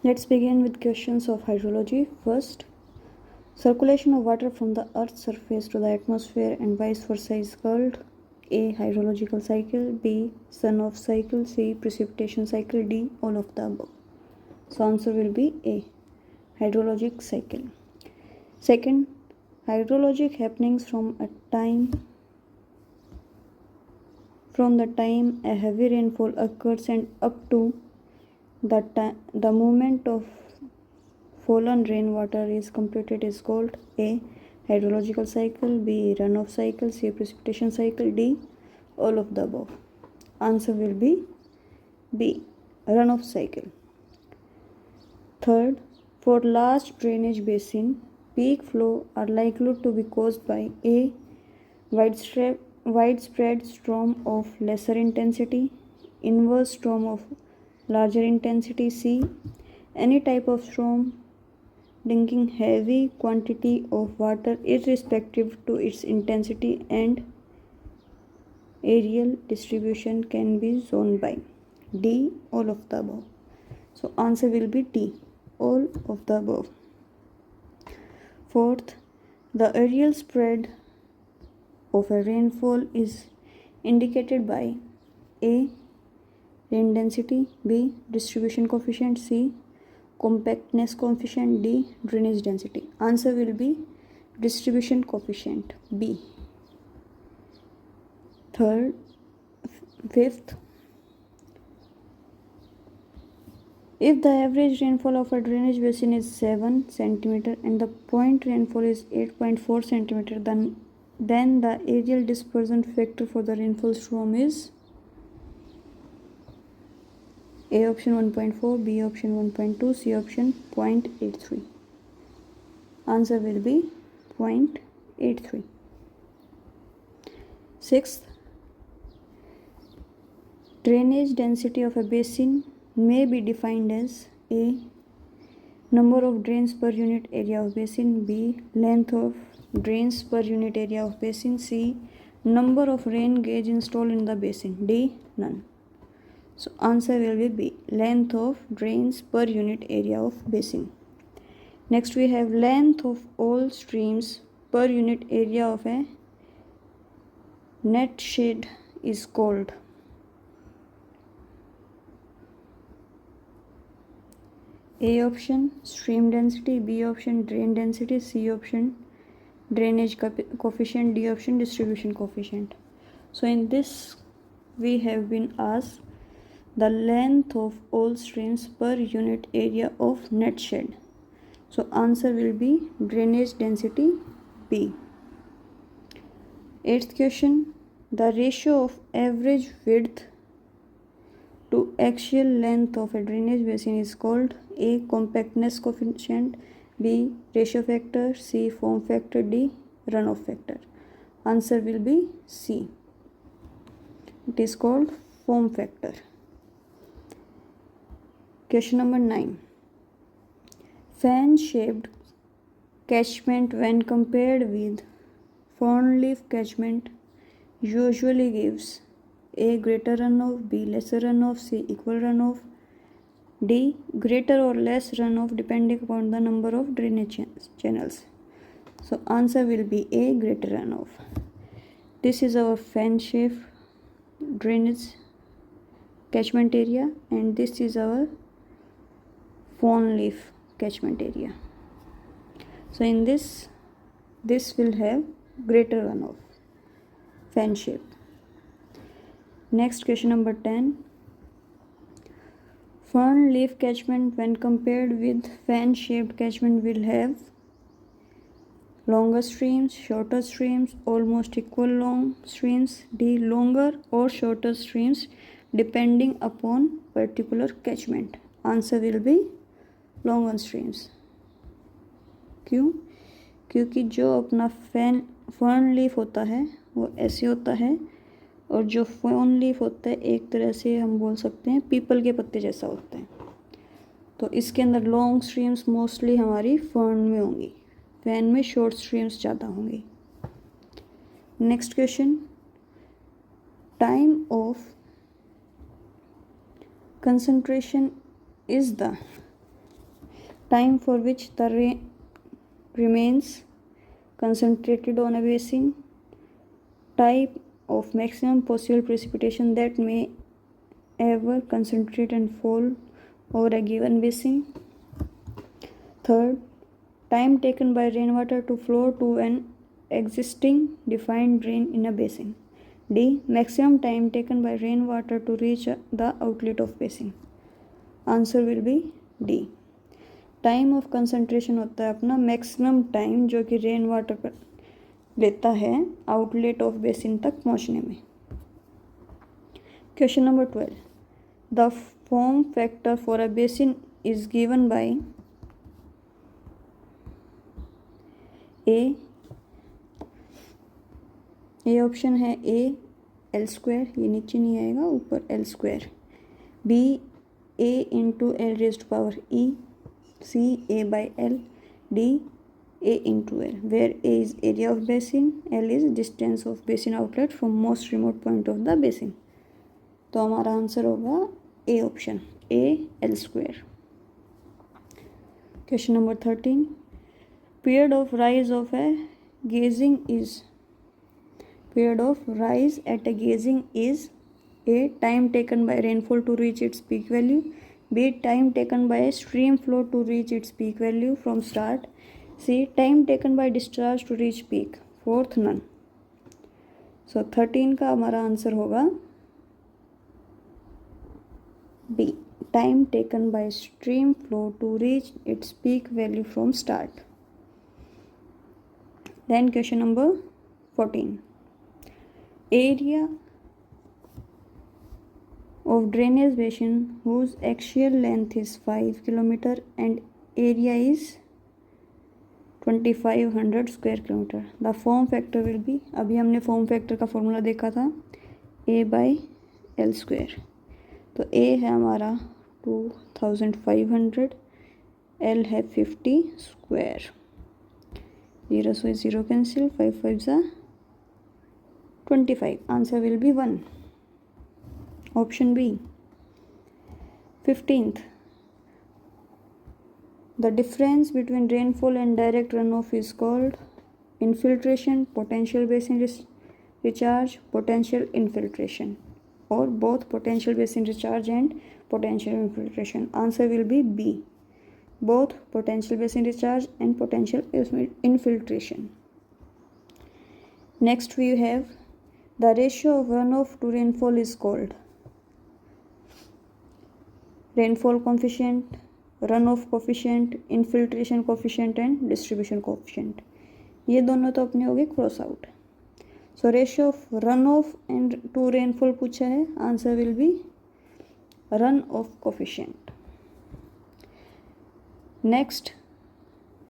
Let's begin with questions of hydrology. First, circulation of water from the Earth's surface to the atmosphere and vice versa is called A. Hydrological cycle, B. Sun-off cycle, C. Precipitation cycle, D. All of the above. So answer will be A. Hydrologic cycle. Second, hydrologic happenings from the time a heavy rainfall occurs and up to the moment of fallen rainwater is computed is called A. Hydrological cycle, B. Runoff cycle, C. Precipitation cycle, D. All of the above. Answer will be B. Runoff cycle. Third, for large drainage basin, peak flow are likely to be caused by A. Widespread storm of lesser intensity, inverse storm of larger intensity, C. Any type of storm bringing heavy quantity of water irrespective to its intensity and aerial distribution can be zoned by D. All of the above. So answer will be D. All of the above. Fourth, the aerial spread of a rainfall is indicated by A. Rain density, B. Distribution coefficient, C. Compactness coefficient, D. Drainage density. Answer will be distribution coefficient, B. Fifth, if the average rainfall of a drainage basin is 7 cm and the point rainfall is 8.4 cm, then the aerial dispersion factor for the rainfall storm is A option 1.4, B option 1.2, C option 0.83. Answer will be 0.83. Sixth, drainage density of a basin may be defined as A. Number of drains per unit area of basin, B. Length of drains per unit area of basin, C. Number of rain gauge installed in the basin, D. None. So answer will be B. Length of drains per unit area of basin. Next we have length of all streams per unit area of a net shed is called A option stream density, B option drain density, C option drainage coefficient, D option distribution coefficient. So in this we have been asked the length of all streams per unit area of net shed. So answer will be drainage density, B. Eighth question, the ratio of average width to axial length of a drainage basin is called A. Compactness coefficient, B. Ratio factor, C. Form factor, D. Runoff factor. Answer will be C. It is called form factor. Question number 9. Fan-shaped catchment when compared with fern-leaf catchment usually gives A. Greater runoff, B. Lesser runoff, C. Equal runoff, D. Greater or less runoff depending upon the number of drainage channels. So answer will be A. Greater runoff. This is our fan-shaped drainage catchment area and this is our fern leaf catchment area. So in this will have greater runoff, fan shape. Next question number 10. Fern leaf catchment when compared with fan shaped catchment will have longer streams, shorter streams, almost equal long streams, D. Longer or shorter streams depending upon particular catchment. Answer will be long streams. क्यों? क्योंकि जो अपना fern leaf होता है वो ऐसे होता है और जो फर्न लीफ होता है एक तरह से हम बोल सकते हैं पीपल के पत्ते जैसा होता है. तो इसके अंदर लॉन्ग स्ट्रीम्स मोस्टली हमारी फर्न में होंगी, फैन में शॉर्ट स्ट्रीम्स ज़्यादा होंगी. Next question, time of concentration is the time for which the rain remains concentrated on a basin, type of maximum possible precipitation that may ever concentrate and fall over a given basin. Third, time taken by rainwater to flow to an existing defined drain in a basin. D, maximum time taken by rainwater to reach the outlet of basin. Answer will B D. Time of concentration होता है अपना maximum time जो कि rain water पर लेता है outlet of basin तक पहुंचने में. Question number 12. The form factor for a basin is given by A option है ए एल स्क्वायर, ये नीचे नहीं आएगा ऊपर L square. B A into L raised power E. C A by L. D A into L, where A is area of basin, L is distance of basin outlet from most remote point of the basin. तो हमारा answer होगा A option, A L square. Question number 13. Period of rise at a gazing is A, time taken by rainfall to reach its peak value. B, time taken by a stream flow to reach its peak value from start. C, time taken by discharge to reach peak. Fourth, none. So 13 का हमारा answer होगा B, time taken by stream flow to reach its peak value from start. Then question number 14. Area of drainage basin whose axial length is 5 km and area is 2500 square kilometer. The form factor will be, अभी हमने form factor का formula देखा था a by l square. तो a है हमारा 2500, l है 50 square. 0 से 0 cancel, 5 5 जा 25. Answer will be 1. Option B. 15th. The difference between rainfall and direct runoff is called infiltration, potential basin recharge, potential infiltration, or both potential basin recharge and potential infiltration. Answer will be B. Both potential basin recharge and potential infiltration. Next we have the ratio of runoff to rainfall is called rainfall coefficient, runoff coefficient, infiltration coefficient and distribution coefficient. ये दोनों तो अपने हो गए cross out. So ratio of run off and to rainfall पूछा है, answer will be run off coefficient. Next